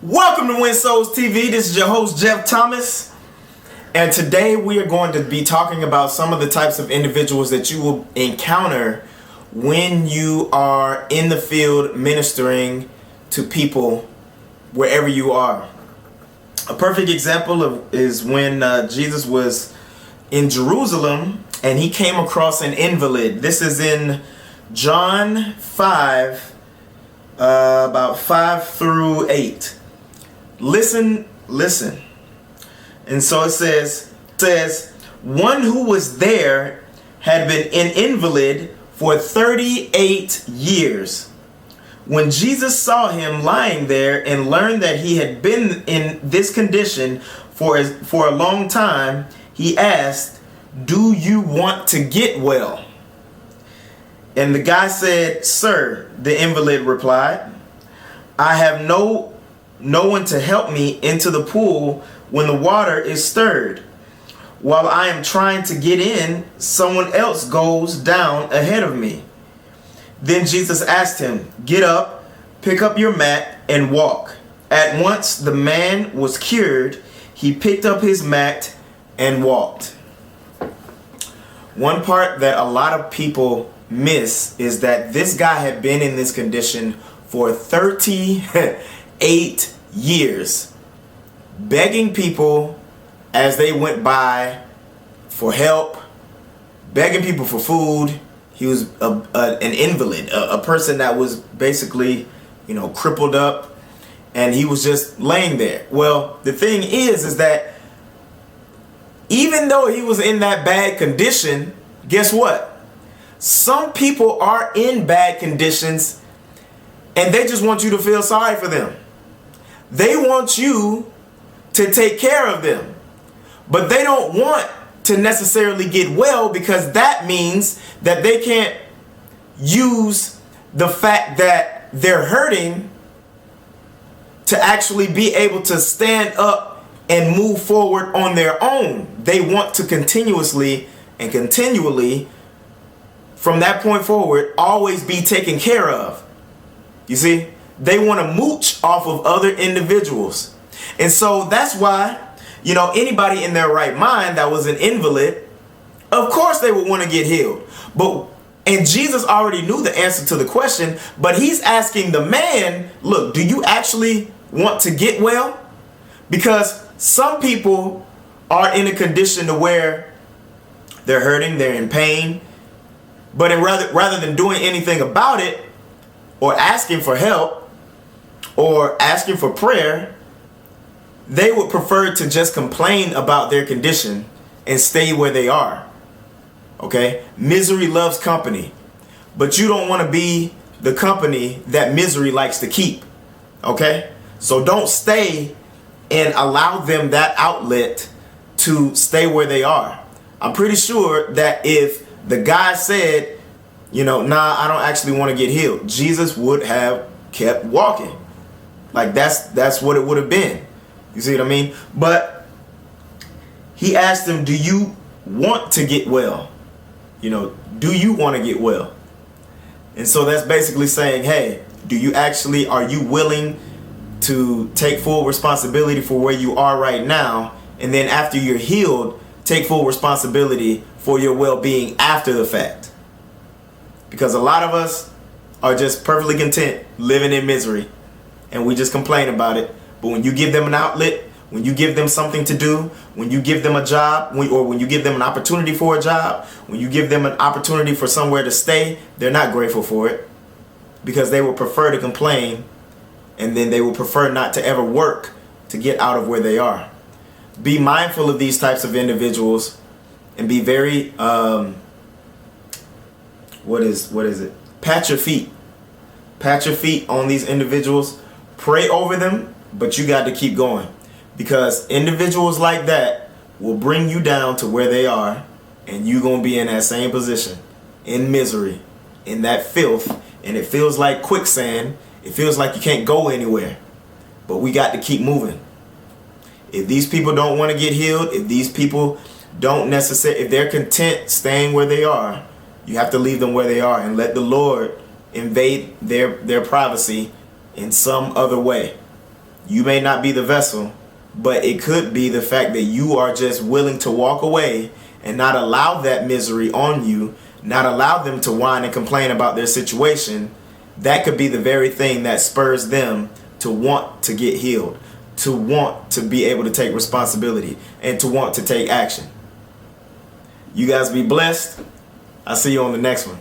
Welcome to Win Souls TV. This is your host, Jeff Thomas. And today we are going to be talking about some of the types of individuals that you will encounter when you are in the field ministering to people wherever you are. A perfect example is when Jesus was in Jerusalem and he came across an invalid. This is in John 5, about 5 through 8. Listen. And so it says, one who was there had been an invalid for 38 years. When Jesus saw him lying there and learned that he had been in this condition for a long time, he asked, "Do you want to get well?" And the guy said, "Sir," the invalid replied, "I have no one to help me into the pool when the water is stirred. While I am trying to get in, someone else goes down ahead of me." Then Jesus asked him, "Get up, pick up your mat, and walk." At once the man was cured. He picked up his mat and walked. One part that a lot of people miss is that this guy had been in this condition for 38 years, begging people as they went by for help, begging people for food. He was an invalid, a person that was basically, crippled up, and he was just laying there. Well, the thing is that even though he was in that bad condition, guess what? Some people are in bad conditions and they just want you to feel sorry for them. They want you to take care of them, but they don't want to necessarily get well, because that means that they can't use the fact that they're hurting to actually be able to stand up and move forward on their own. They want to continuously and continually, from that point forward, always be taken care of. You see? They want to mooch off of other individuals. And so that's why, anybody in their right mind that was an invalid, of course they would want to get healed. And Jesus already knew the answer to the question, but he's asking the man, look, do you actually want to get well? Because some people are in a condition to where they're hurting, they're in pain, but rather than doing anything about it or asking for help, or asking for prayer, they would prefer to just complain about their condition and stay where they are. Okay? Misery loves company, but you don't want to be the company that misery likes to keep. Okay? So don't stay and allow them that outlet to stay where they are. I'm pretty sure that if the guy said, nah, I don't actually want to get healed, Jesus would have kept walking. Like that's what it would have been. You see what I mean? But he asked him, do you want to get well? Do you want to get well? And so that's basically saying, hey, are you willing to take full responsibility for where you are right now? And then after you're healed, take full responsibility for your well-being after the fact. Because a lot of us are just perfectly content living in misery, and we just complain about it. But when you give them an outlet, when you give them something to do, when you give them a job, or when you give them an opportunity for a job, when you give them an opportunity for somewhere to stay, they're not grateful for it, because they would prefer to complain, and then they would prefer not to ever work to get out of where they are. Be mindful of these types of individuals and be very, pat your feet. Pat your feet on these individuals. Pray over them, but you got to keep going, because individuals like that will bring you down to where they are, and you're going to be in that same position, in misery, in that filth, and it feels like quicksand. It feels like you can't go anywhere, but we got to keep moving. If these people don't want to get healed, if these people if they're content staying where they are, you have to leave them where they are and let the Lord invade their privacy in some other way. You may not be the vessel, but it could be the fact that you are just willing to walk away and not allow that misery on you, not allow them to whine and complain about their situation. That could be the very thing that spurs them to want to get healed, to want to be able to take responsibility, and to want to take action. You guys be blessed. I'll see you on the next one.